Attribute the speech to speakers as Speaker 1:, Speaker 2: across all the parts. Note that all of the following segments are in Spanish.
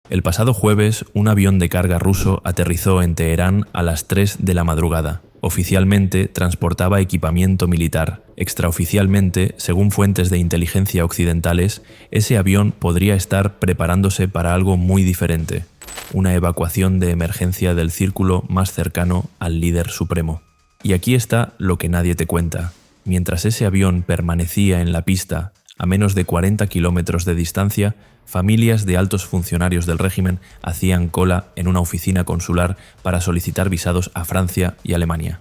Speaker 1: El pasado jueves, un avión de carga ruso aterrizó en Teherán a las 3 de la madrugada. Oficialmente transportaba equipamiento militar. Extraoficialmente, según fuentes de inteligencia occidentales, ese avión podría estar preparándose para algo muy diferente: una evacuación de emergencia del círculo más cercano al líder supremo. Y aquí está lo que nadie te cuenta. Mientras ese avión permanecía en la pista, a menos de 40 kilómetros de distancia, familias de altos funcionarios del régimen hacían cola en una oficina consular para solicitar visados a Francia y Alemania.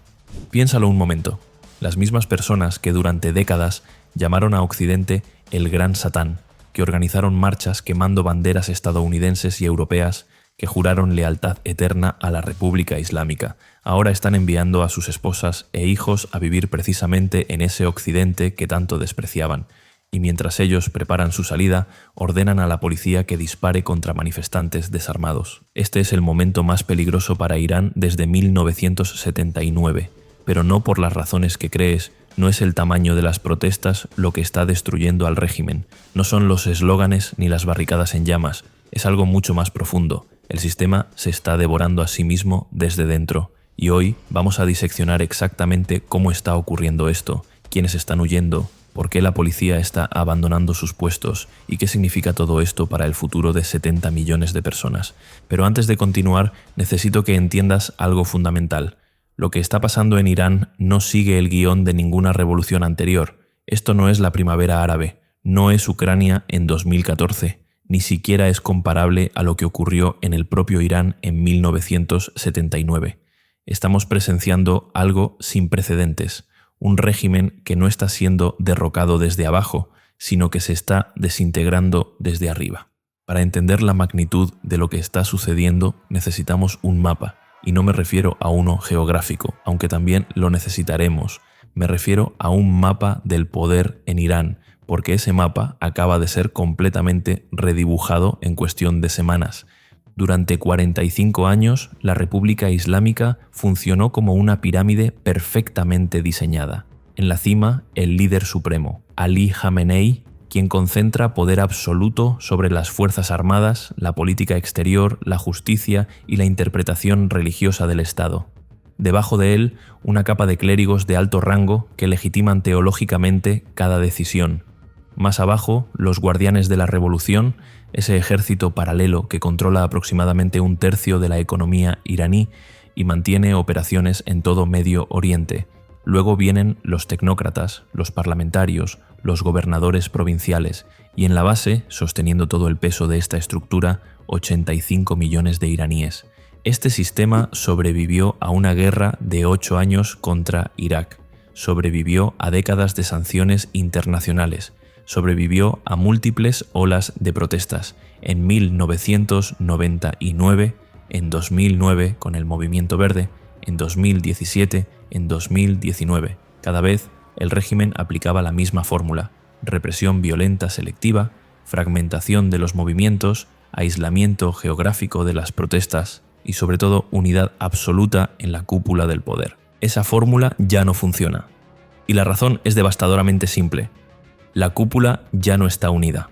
Speaker 1: Piénsalo un momento. Las mismas personas que durante décadas llamaron a Occidente el Gran Satán, que organizaron marchas quemando banderas estadounidenses y europeas, que juraron lealtad eterna a la República Islámica, ahora están enviando a sus esposas e hijos a vivir precisamente en ese Occidente que tanto despreciaban. Y mientras ellos preparan su salida, ordenan a la policía que dispare contra manifestantes desarmados. Este es el momento más peligroso para Irán desde 1979, pero no por las razones que crees. No es el tamaño de las protestas lo que está destruyendo al régimen, no son los eslóganes ni las barricadas en llamas, es algo mucho más profundo. El sistema se está devorando a sí mismo desde dentro, y hoy vamos a diseccionar exactamente cómo está ocurriendo esto, quiénes están huyendo, por qué la policía está abandonando sus puestos y qué significa todo esto para el futuro de 70 millones de personas. Pero antes de continuar, necesito que entiendas algo fundamental. Lo que está pasando en Irán no sigue el guión de ninguna revolución anterior. Esto no es la primavera árabe, no es Ucrania en 2014, ni siquiera es comparable a lo que ocurrió en el propio Irán en 1979. Estamos presenciando algo sin precedentes. Un régimen que no está siendo derrocado desde abajo, sino que se está desintegrando desde arriba. Para entender la magnitud de lo que está sucediendo, necesitamos un mapa, y no me refiero a uno geográfico, aunque también lo necesitaremos. Me refiero a un mapa del poder en Irán, porque ese mapa acaba de ser completamente redibujado en cuestión de semanas. Durante 45 años, la República Islámica funcionó como una pirámide perfectamente diseñada. En la cima, el líder supremo, Ali Jamenei, quien concentra poder absoluto sobre las fuerzas armadas, la política exterior, la justicia y la interpretación religiosa del Estado. Debajo de él, una capa de clérigos de alto rango que legitiman teológicamente cada decisión. Más abajo, los guardianes de la revolución, ese ejército paralelo que controla aproximadamente un tercio de la economía iraní y mantiene operaciones en todo Medio Oriente. Luego vienen los tecnócratas, los parlamentarios, los gobernadores provinciales y en la base, sosteniendo todo el peso de esta estructura, 85 millones de iraníes. Este sistema sobrevivió a una guerra de 8 años contra Irak, sobrevivió a décadas de sanciones internacionales, sobrevivió a múltiples olas de protestas, en 1999, en 2009 con el Movimiento Verde, en 2017, en 2019. Cada vez el régimen aplicaba la misma fórmula: represión violenta selectiva, fragmentación de los movimientos, aislamiento geográfico de las protestas y sobre todo unidad absoluta en la cúpula del poder. Esa fórmula ya no funciona. Y la razón es devastadoramente simple. La cúpula ya no está unida.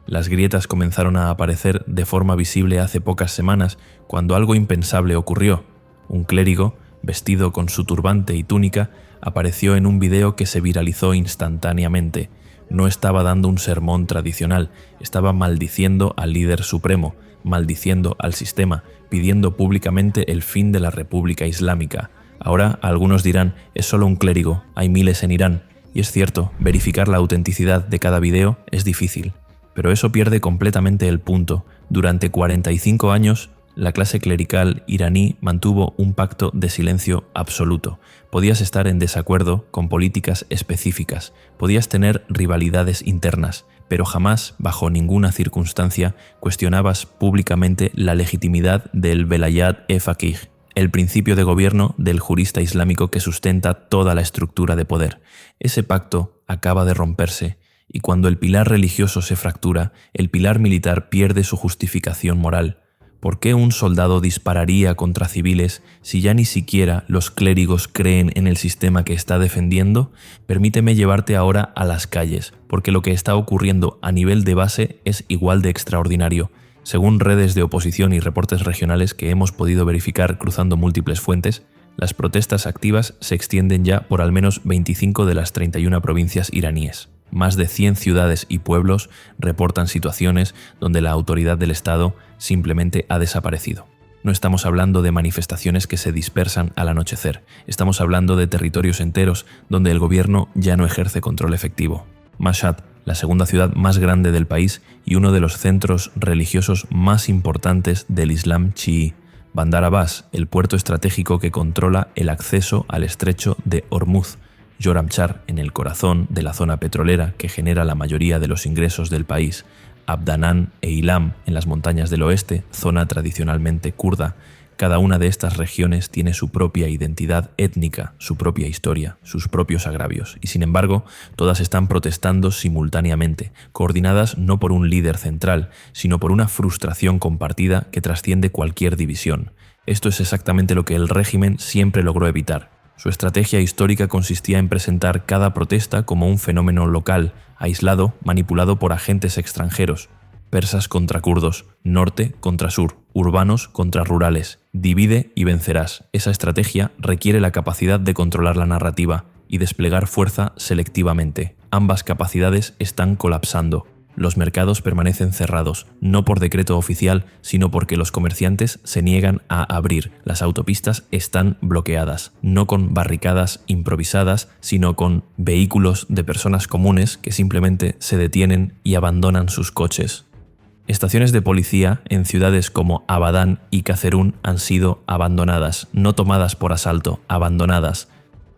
Speaker 1: Las grietas comenzaron a aparecer de forma visible hace pocas semanas cuando algo impensable ocurrió. Un clérigo, vestido con su turbante y túnica, apareció en un video que se viralizó instantáneamente. No estaba dando un sermón tradicional, estaba maldiciendo al líder supremo, maldiciendo al sistema, pidiendo públicamente el fin de la República Islámica. Ahora algunos dirán, es solo un clérigo, hay miles en Irán. Y es cierto, verificar la autenticidad de cada video es difícil, pero eso pierde completamente el punto. Durante 45 años, la clase clerical iraní mantuvo un pacto de silencio absoluto. Podías estar en desacuerdo con políticas específicas, podías tener rivalidades internas, pero jamás, bajo ninguna circunstancia, cuestionabas públicamente la legitimidad del Velayat-e-Faqih, el principio de gobierno del jurista islámico que sustenta toda la estructura de poder. Ese pacto acaba de romperse, y cuando el pilar religioso se fractura, el pilar militar pierde su justificación moral. ¿Por qué un soldado dispararía contra civiles si ya ni siquiera los clérigos creen en el sistema que está defendiendo? Permíteme llevarte ahora a las calles, porque lo que está ocurriendo a nivel de base es igual de extraordinario. Según redes de oposición y reportes regionales que hemos podido verificar cruzando múltiples fuentes, las protestas activas se extienden ya por al menos 25 de las 31 provincias iraníes. Más de 100 ciudades y pueblos reportan situaciones donde la autoridad del Estado simplemente ha desaparecido. No estamos hablando de manifestaciones que se dispersan al anochecer, estamos hablando de territorios enteros donde el gobierno ya no ejerce control efectivo. Mashhad, la segunda ciudad más grande del país y uno de los centros religiosos más importantes del Islam chií. Bandar Abbas, el puerto estratégico que controla el acceso al estrecho de Hormuz. Joramchar, en el corazón de la zona petrolera que genera la mayoría de los ingresos del país. Abdanán e Ilam, en las montañas del oeste, zona tradicionalmente kurda. Cada una de estas regiones tiene su propia identidad étnica, su propia historia, sus propios agravios, y sin embargo, todas están protestando simultáneamente, coordinadas no por un líder central, sino por una frustración compartida que trasciende cualquier división. Esto es exactamente lo que el régimen siempre logró evitar. Su estrategia histórica consistía en presentar cada protesta como un fenómeno local, aislado, manipulado por agentes extranjeros. Persas contra kurdos, norte contra sur, urbanos contra rurales. Divide y vencerás. Esa estrategia requiere la capacidad de controlar la narrativa y desplegar fuerza selectivamente. Ambas capacidades están colapsando. Los mercados permanecen cerrados, no por decreto oficial, sino porque los comerciantes se niegan a abrir. Las autopistas están bloqueadas, no con barricadas improvisadas, sino con vehículos de personas comunes que simplemente se detienen y abandonan sus coches. Estaciones de policía en ciudades como Abadán y Kazerún han sido abandonadas, no tomadas por asalto, abandonadas.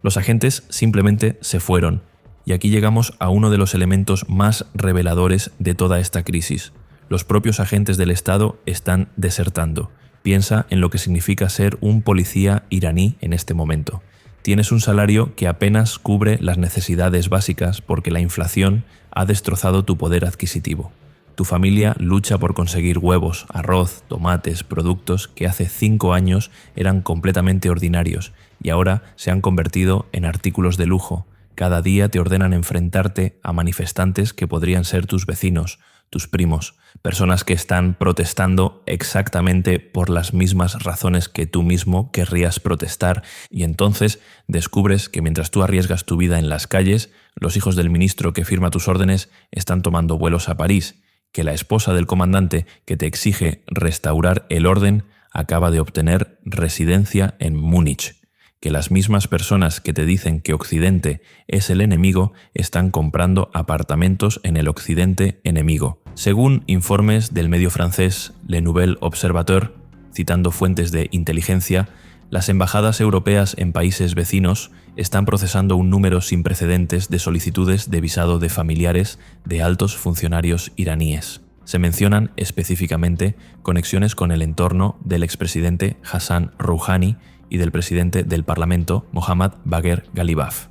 Speaker 1: Los agentes simplemente se fueron. Y aquí llegamos a uno de los elementos más reveladores de toda esta crisis. Los propios agentes del Estado están desertando. Piensa en lo que significa ser un policía iraní en este momento. Tienes un salario que apenas cubre las necesidades básicas porque la inflación ha destrozado tu poder adquisitivo. Tu familia lucha por conseguir huevos, arroz, tomates, productos que hace 5 años eran completamente ordinarios y ahora se han convertido en artículos de lujo. Cada día te ordenan enfrentarte a manifestantes que podrían ser tus vecinos, tus primos, personas que están protestando exactamente por las mismas razones que tú mismo querrías protestar, y entonces descubres que mientras tú arriesgas tu vida en las calles, los hijos del ministro que firma tus órdenes están tomando vuelos a París, que la esposa del comandante que te exige restaurar el orden acaba de obtener residencia en Múnich, que las mismas personas que te dicen que Occidente es el enemigo están comprando apartamentos en el Occidente enemigo. Según informes del medio francés Le Nouvel Observateur, citando fuentes de inteligencia, las embajadas europeas en países vecinos están procesando un número sin precedentes de solicitudes de visado de familiares de altos funcionarios iraníes. Se mencionan específicamente conexiones con el entorno del expresidente Hassan Rouhani y del presidente del Parlamento, Mohammad Bagher Ghalibaf.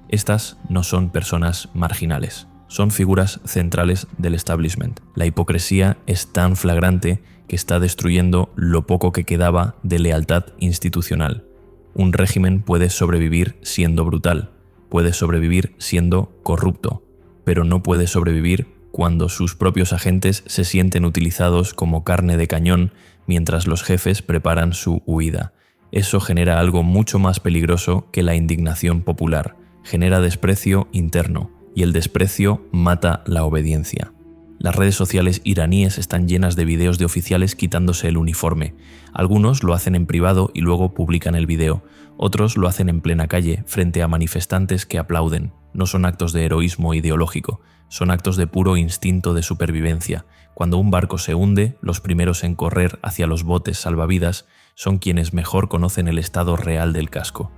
Speaker 1: Estas no son personas marginales, son figuras centrales del establishment. La hipocresía es tan flagrante que está destruyendo lo poco que quedaba de lealtad institucional. Un régimen puede sobrevivir siendo brutal, puede sobrevivir siendo corrupto, pero no puede sobrevivir cuando sus propios agentes se sienten utilizados como carne de cañón mientras los jefes preparan su huida. Eso genera algo mucho más peligroso que la indignación popular. Genera desprecio interno, y el desprecio mata la obediencia. Las redes sociales iraníes están llenas de videos de oficiales quitándose el uniforme. Algunos lo hacen en privado y luego publican el video. Otros lo hacen en plena calle, frente a manifestantes que aplauden. No son actos de heroísmo ideológico, son actos de puro instinto de supervivencia. Cuando un barco se hunde, los primeros en correr hacia los botes salvavidas son quienes mejor conocen el estado real del casco.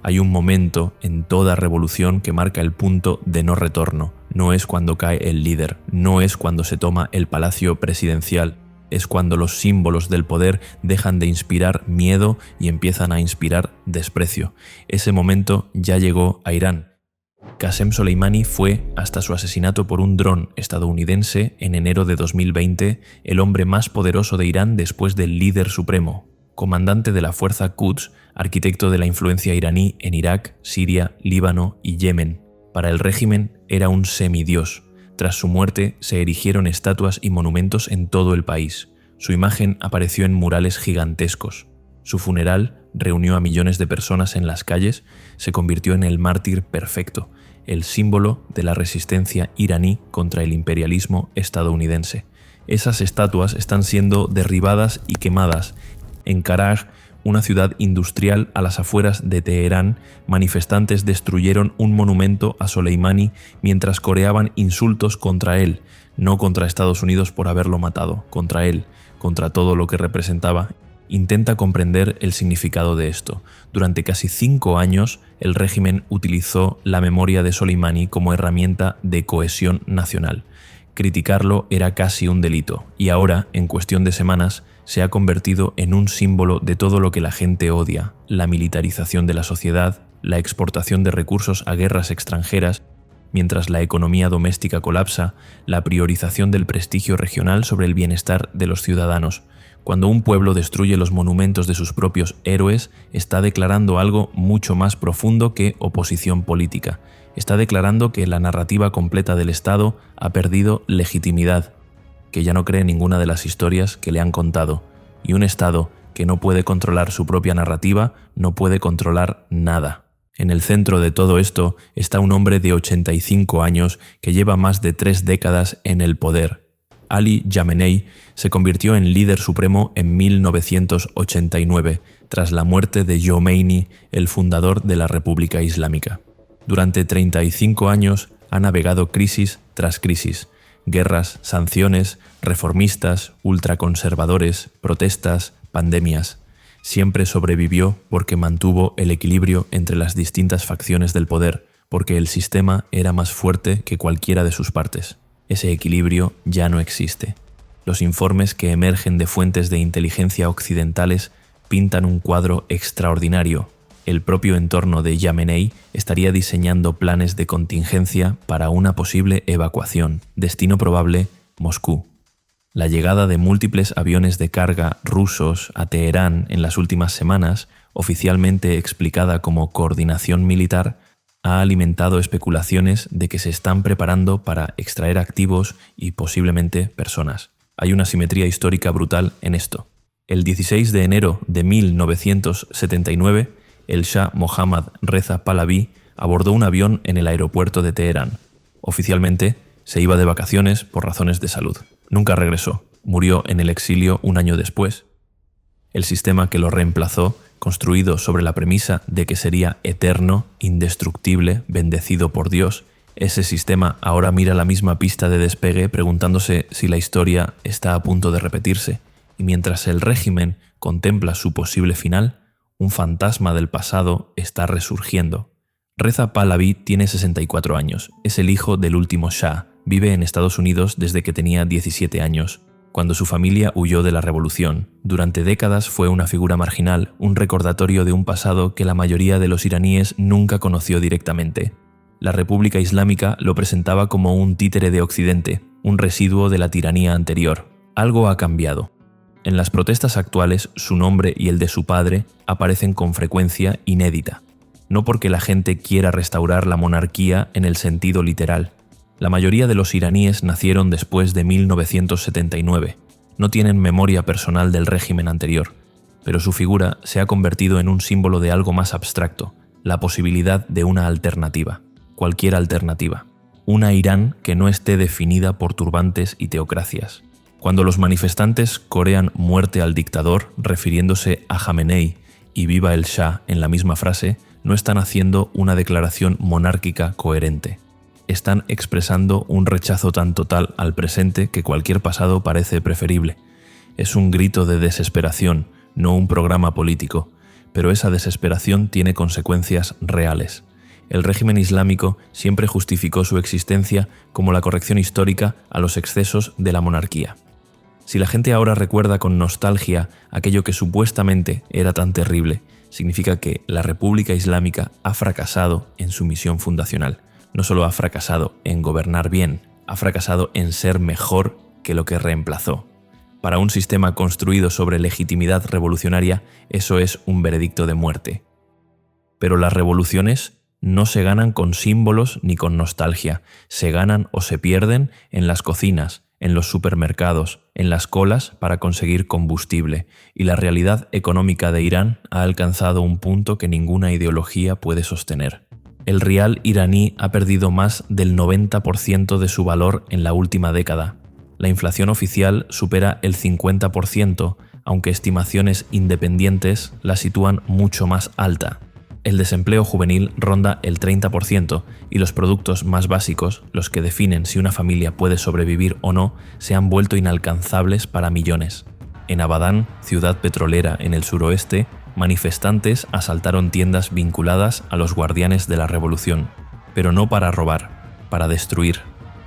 Speaker 1: Hay un momento en toda revolución que marca el punto de no retorno. No es cuando cae el líder, no es cuando se toma el palacio presidencial, es cuando los símbolos del poder dejan de inspirar miedo y empiezan a inspirar desprecio. Ese momento ya llegó a Irán. Qasem Soleimani fue, hasta su asesinato por un dron estadounidense en enero de 2020, el hombre más poderoso de Irán después del líder supremo, comandante de la fuerza Quds, arquitecto de la influencia iraní en Irak, Siria, Líbano y Yemen. Para el régimen era un semidios. Tras su muerte, se erigieron estatuas y monumentos en todo el país. Su imagen apareció en murales gigantescos. Su funeral reunió a millones de personas en las calles, se convirtió en el mártir perfecto, el símbolo de la resistencia iraní contra el imperialismo estadounidense. Esas estatuas están siendo derribadas y quemadas. En Karaj, una ciudad industrial a las afueras de Teherán, manifestantes destruyeron un monumento a Soleimani mientras coreaban insultos contra él, no contra Estados Unidos por haberlo matado, contra él, contra todo lo que representaba. Intenta comprender el significado de esto. Durante casi 5 años, el régimen utilizó la memoria de Soleimani como herramienta de cohesión nacional. Criticarlo era casi un delito, y ahora, en cuestión de semanas, se ha convertido en un símbolo de todo lo que la gente odia: la militarización de la sociedad, la exportación de recursos a guerras extranjeras, mientras la economía doméstica colapsa, la priorización del prestigio regional sobre el bienestar de los ciudadanos. Cuando un pueblo destruye los monumentos de sus propios héroes, está declarando algo mucho más profundo que oposición política. Está declarando que la narrativa completa del Estado ha perdido legitimidad, que ya no cree en ninguna de las historias que le han contado. Y un Estado que no puede controlar su propia narrativa no puede controlar nada. En el centro de todo esto está un hombre de 85 años que lleva más de 3 décadas en el poder. Ali Khamenei se convirtió en líder supremo en 1989, tras la muerte de Khomeini, el fundador de la República Islámica. Durante 35 años ha navegado crisis tras crisis: guerras, sanciones, reformistas, ultraconservadores, protestas, pandemias. Siempre sobrevivió porque mantuvo el equilibrio entre las distintas facciones del poder, porque el sistema era más fuerte que cualquiera de sus partes. Ese equilibrio ya no existe. Los informes que emergen de fuentes de inteligencia occidentales pintan un cuadro extraordinario. El propio entorno de Khamenei estaría diseñando planes de contingencia para una posible evacuación. Destino probable: Moscú. La llegada de múltiples aviones de carga rusos a Teherán en las últimas semanas, oficialmente explicada como coordinación militar, ha alimentado especulaciones de que se están preparando para extraer activos y posiblemente personas. Hay una simetría histórica brutal en esto. El 16 de enero de 1979, el Shah Mohammad Reza Pahlaví abordó un avión en el aeropuerto de Teherán. Oficialmente, se iba de vacaciones por razones de salud. Nunca regresó. Murió en el exilio un año después. El sistema que lo reemplazó, construido sobre la premisa de que sería eterno, indestructible, bendecido por Dios, ese sistema ahora mira la misma pista de despegue preguntándose si la historia está a punto de repetirse, y mientras el régimen contempla su posible final, un fantasma del pasado está resurgiendo. Reza Pahlaví tiene 64 años, es el hijo del último Shah, vive en Estados Unidos desde que tenía 17 años, cuando su familia huyó de la revolución. Durante décadas fue una figura marginal, un recordatorio de un pasado que la mayoría de los iraníes nunca conoció directamente. La República Islámica lo presentaba como un títere de Occidente, un residuo de la tiranía anterior. Algo ha cambiado. En las protestas actuales, su nombre y el de su padre aparecen con frecuencia inédita. No porque la gente quiera restaurar la monarquía en el sentido literal. La mayoría de los iraníes nacieron después de 1979. No tienen memoria personal del régimen anterior, pero su figura se ha convertido en un símbolo de algo más abstracto: la posibilidad de una alternativa, cualquier alternativa. Una Irán que no esté definida por turbantes y teocracias. Cuando los manifestantes corean muerte al dictador, refiriéndose a Khamenei y viva el Shah en la misma frase, no están haciendo una declaración monárquica coherente. Están expresando un rechazo tan total al presente que cualquier pasado parece preferible. Es un grito de desesperación, no un programa político, pero esa desesperación tiene consecuencias reales. El régimen islámico siempre justificó su existencia como la corrección histórica a los excesos de la monarquía. Si la gente ahora recuerda con nostalgia aquello que supuestamente era tan terrible, significa que la República Islámica ha fracasado en su misión fundacional. No solo ha fracasado en gobernar bien, ha fracasado en ser mejor que lo que reemplazó. Para un sistema construido sobre legitimidad revolucionaria, eso es un veredicto de muerte. Pero las revoluciones No se ganan con símbolos ni con nostalgia, se ganan o se pierden en las cocinas, en los supermercados, en las colas para conseguir combustible, y la realidad económica de Irán ha alcanzado un punto que ninguna ideología puede sostener. El rial iraní ha perdido más del 90% de su valor en la última década. La inflación oficial supera el 50%, aunque estimaciones independientes la sitúan mucho más alta. El desempleo juvenil ronda el 30% y los productos más básicos, los que definen si una familia puede sobrevivir o no, se han vuelto inalcanzables para millones. En Abadán, ciudad petrolera en el suroeste, manifestantes asaltaron tiendas vinculadas a los guardianes de la revolución, pero no para robar, para destruir.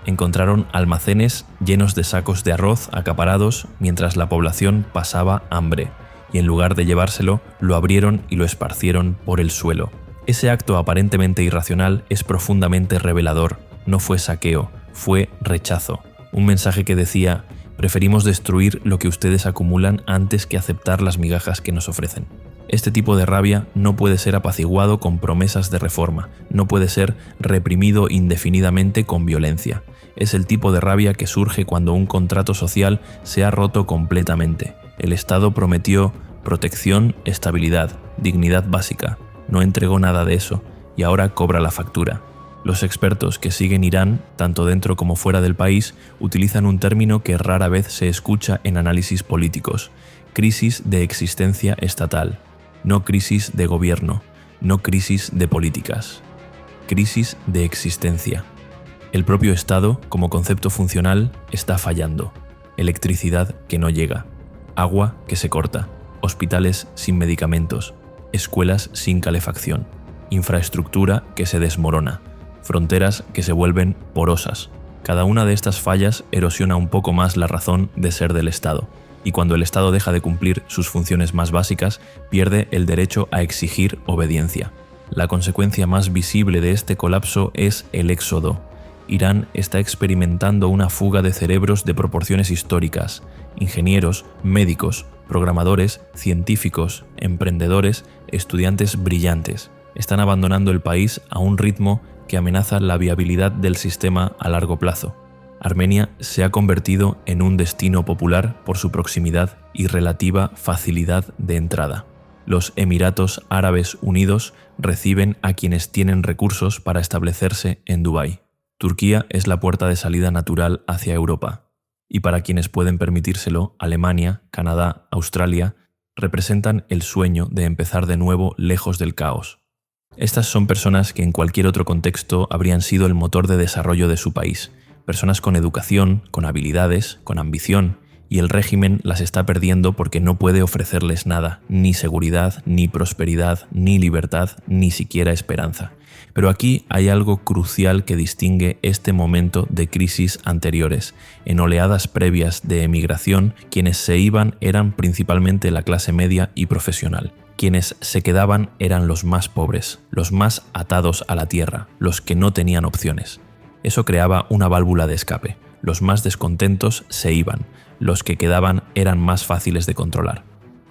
Speaker 1: Encontraron almacenes llenos de sacos de arroz acaparados mientras la población pasaba hambre, y en lugar de llevárselo, lo abrieron y lo esparcieron por el suelo. Ese acto aparentemente irracional es profundamente revelador. No fue saqueo, fue rechazo. Un mensaje que decía: preferimos destruir lo que ustedes acumulan antes que aceptar las migajas que nos ofrecen. Este tipo de rabia no puede ser apaciguado con promesas de reforma, no puede ser reprimido indefinidamente con violencia. Es el tipo de rabia que surge cuando un contrato social se ha roto completamente. El Estado prometió protección, estabilidad, dignidad básica. No entregó nada de eso y ahora cobra la factura. Los expertos que siguen Irán, tanto dentro como fuera del país, utilizan un término que rara vez se escucha en análisis políticos: crisis de existencia estatal. No crisis de gobierno, no crisis de políticas. Crisis de existencia. El propio Estado, como concepto funcional, está fallando. Electricidad que no llega. Agua que se corta. Hospitales sin medicamentos. Escuelas sin calefacción. Infraestructura que se desmorona. Fronteras que se vuelven porosas. Cada una de estas fallas erosiona un poco más la razón de ser del Estado. Y cuando el Estado deja de cumplir sus funciones más básicas, pierde el derecho a exigir obediencia. La consecuencia más visible de este colapso es el éxodo. Irán está experimentando una fuga de cerebros de proporciones históricas. Ingenieros, médicos, programadores, científicos, emprendedores, estudiantes brillantes están abandonando el país a un ritmo que amenaza la viabilidad del sistema a largo plazo. Armenia se ha convertido en un destino popular por su proximidad y relativa facilidad de entrada. Los Emiratos Árabes Unidos reciben a quienes tienen recursos para establecerse en Dubái. Turquía es la puerta de salida natural hacia Europa. Y para quienes pueden permitírselo, Alemania, Canadá, Australia, representan el sueño de empezar de nuevo lejos del caos. Estas son personas que en cualquier otro contexto habrían sido el motor de desarrollo de su país. Personas con educación, con habilidades, con ambición, y el régimen las está perdiendo porque no puede ofrecerles nada, ni seguridad, ni prosperidad, ni libertad, ni siquiera esperanza. Pero aquí hay algo crucial que distingue este momento de crisis anteriores. En oleadas previas de emigración, quienes se iban eran principalmente la clase media y profesional. Quienes se quedaban eran los más pobres, los más atados a la tierra, los que no tenían opciones. Eso creaba una válvula de escape. Los más descontentos se iban, los que quedaban eran más fáciles de controlar.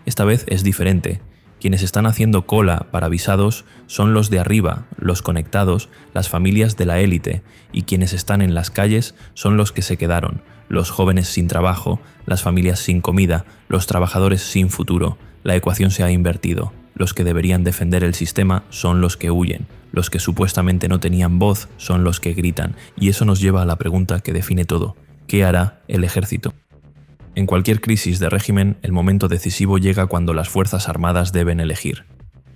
Speaker 1: Esta vez es diferente. Quienes están haciendo cola para visados son los de arriba, los conectados, las familias de la élite, y quienes están en las calles son los que se quedaron, los jóvenes sin trabajo, las familias sin comida, los trabajadores sin futuro. La ecuación se ha invertido. Los que deberían defender el sistema son los que huyen. Los que supuestamente no tenían voz son los que gritan. Y eso nos lleva a la pregunta que define todo. ¿Qué hará el ejército? En cualquier crisis de régimen, el momento decisivo llega cuando las fuerzas armadas deben elegir.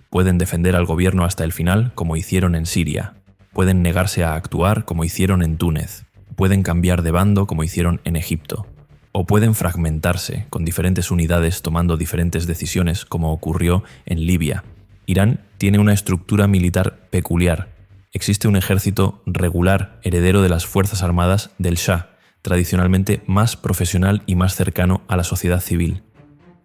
Speaker 1: Pueden defender al gobierno hasta el final, como hicieron en Siria. Pueden negarse a actuar, como hicieron en Túnez. Pueden cambiar de bando, como hicieron en Egipto. O pueden fragmentarse, con diferentes unidades tomando diferentes decisiones, como ocurrió en Libia. Irán tiene una estructura militar peculiar. Existe un ejército regular, heredero de las fuerzas armadas del Shah, tradicionalmente más profesional y más cercano a la sociedad civil.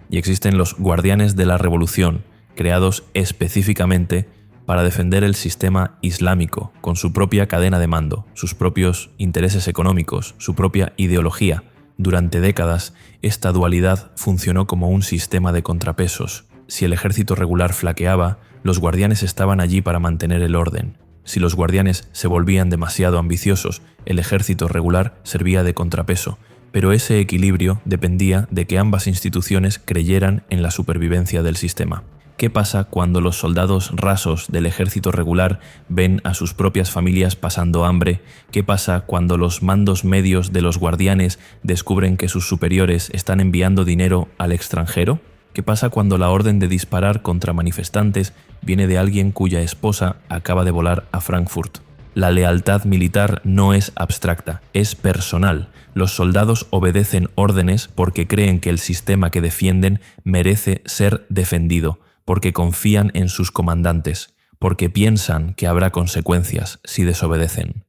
Speaker 1: Y existen los guardianes de la revolución, creados específicamente para defender el sistema islámico, con su propia cadena de mando, sus propios intereses económicos, su propia ideología. Durante décadas, esta dualidad funcionó como un sistema de contrapesos. Si el ejército regular flaqueaba, los guardianes estaban allí para mantener el orden. Si los guardianes se volvían demasiado ambiciosos, el ejército regular servía de contrapeso, pero ese equilibrio dependía de que ambas instituciones creyeran en la supervivencia del sistema. ¿Qué pasa cuando los soldados rasos del ejército regular ven a sus propias familias pasando hambre? ¿Qué pasa cuando los mandos medios de los guardianes descubren que sus superiores están enviando dinero al extranjero? ¿Qué pasa cuando la orden de disparar contra manifestantes viene de alguien cuya esposa acaba de volar a Frankfurt? La lealtad militar no es abstracta, es personal. Los soldados obedecen órdenes porque creen que el sistema que defienden merece ser defendido, porque confían en sus comandantes, porque piensan que habrá consecuencias si desobedecen.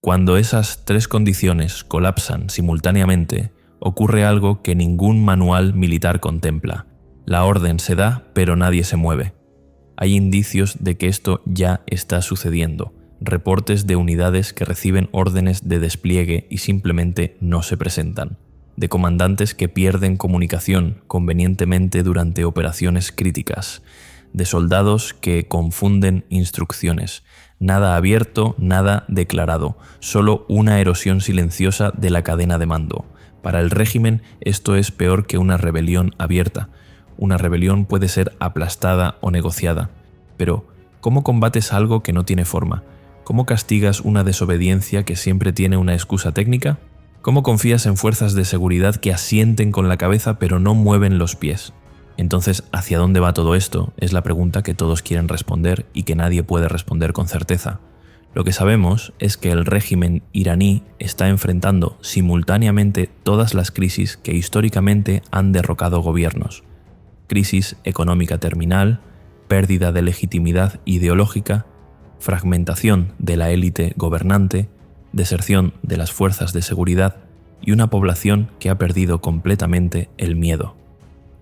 Speaker 1: Cuando esas tres condiciones colapsan simultáneamente, ocurre algo que ningún manual militar contempla. La orden se da, pero nadie se mueve. Hay indicios de que esto ya está sucediendo. Reportes de unidades que reciben órdenes de despliegue y simplemente no se presentan. De comandantes que pierden comunicación convenientemente durante operaciones críticas. De soldados que confunden instrucciones. Nada abierto, nada declarado. Solo una erosión silenciosa de la cadena de mando. Para el régimen esto es peor que una rebelión abierta. Una rebelión puede ser aplastada o negociada. Pero, ¿cómo combates algo que no tiene forma? ¿Cómo castigas una desobediencia que siempre tiene una excusa técnica? ¿Cómo confías en fuerzas de seguridad que asienten con la cabeza pero no mueven los pies? Entonces, ¿hacia dónde va todo esto? Es la pregunta que todos quieren responder y que nadie puede responder con certeza. Lo que sabemos es que el régimen iraní está enfrentando simultáneamente todas las crisis que históricamente han derrocado gobiernos. Crisis económica terminal, pérdida de legitimidad ideológica, fragmentación de la élite gobernante, deserción de las fuerzas de seguridad y una población que ha perdido completamente el miedo.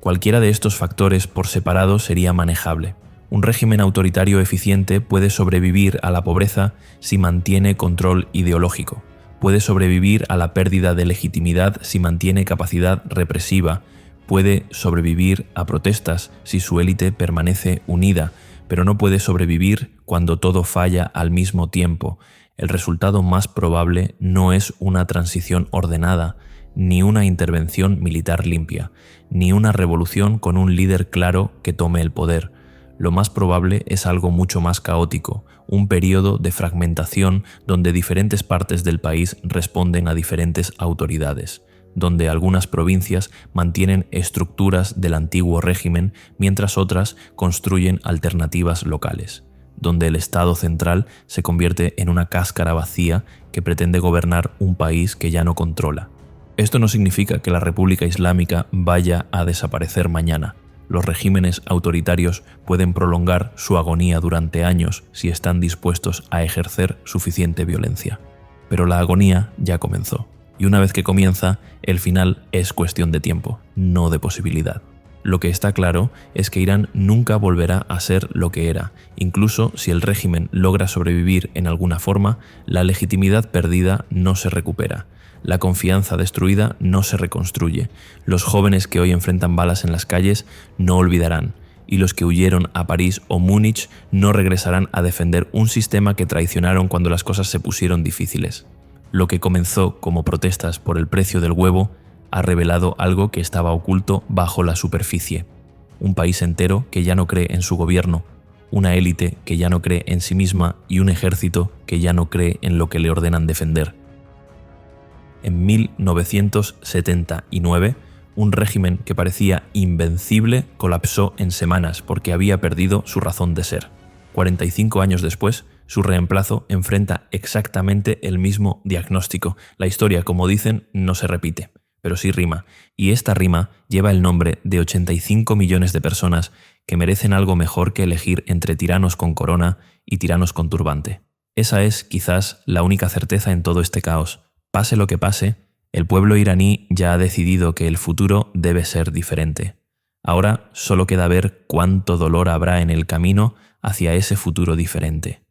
Speaker 1: Cualquiera de estos factores por separado sería manejable. Un régimen autoritario eficiente puede sobrevivir a la pobreza si mantiene control ideológico. Puede sobrevivir a la pérdida de legitimidad si mantiene capacidad represiva. Puede sobrevivir a protestas si su élite permanece unida, pero no puede sobrevivir cuando todo falla al mismo tiempo. El resultado más probable no es una transición ordenada, ni una intervención militar limpia, ni una revolución con un líder claro que tome el poder. Lo más probable es algo mucho más caótico, un periodo de fragmentación donde diferentes partes del país responden a diferentes autoridades, donde algunas provincias mantienen estructuras del antiguo régimen mientras otras construyen alternativas locales, donde el Estado central se convierte en una cáscara vacía que pretende gobernar un país que ya no controla. Esto no significa que la República Islámica vaya a desaparecer mañana. Los regímenes autoritarios pueden prolongar su agonía durante años si están dispuestos a ejercer suficiente violencia. Pero la agonía ya comenzó, y una vez que comienza, el final es cuestión de tiempo, no de posibilidad. Lo que está claro es que Irán nunca volverá a ser lo que era. Incluso si el régimen logra sobrevivir en alguna forma, la legitimidad perdida no se recupera. La confianza destruida no se reconstruye. Los jóvenes que hoy enfrentan balas en las calles no olvidarán, y los que huyeron a París o Múnich no regresarán a defender un sistema que traicionaron cuando las cosas se pusieron difíciles. Lo que comenzó como protestas por el precio del huevo ha revelado algo que estaba oculto bajo la superficie. Un país entero que ya no cree en su gobierno, una élite que ya no cree en sí misma y un ejército que ya no cree en lo que le ordenan defender. En 1979, un régimen que parecía invencible colapsó en semanas porque había perdido su razón de ser. 45 años después, su reemplazo enfrenta exactamente el mismo diagnóstico. La historia, como dicen, no se repite, pero sí rima. Y esta rima lleva el nombre de 85 millones de personas que merecen algo mejor que elegir entre tiranos con corona y tiranos con turbante. Esa es, quizás, la única certeza en todo este caos. Pase lo que pase, el pueblo iraní ya ha decidido que el futuro debe ser diferente. Ahora solo queda ver cuánto dolor habrá en el camino hacia ese futuro diferente.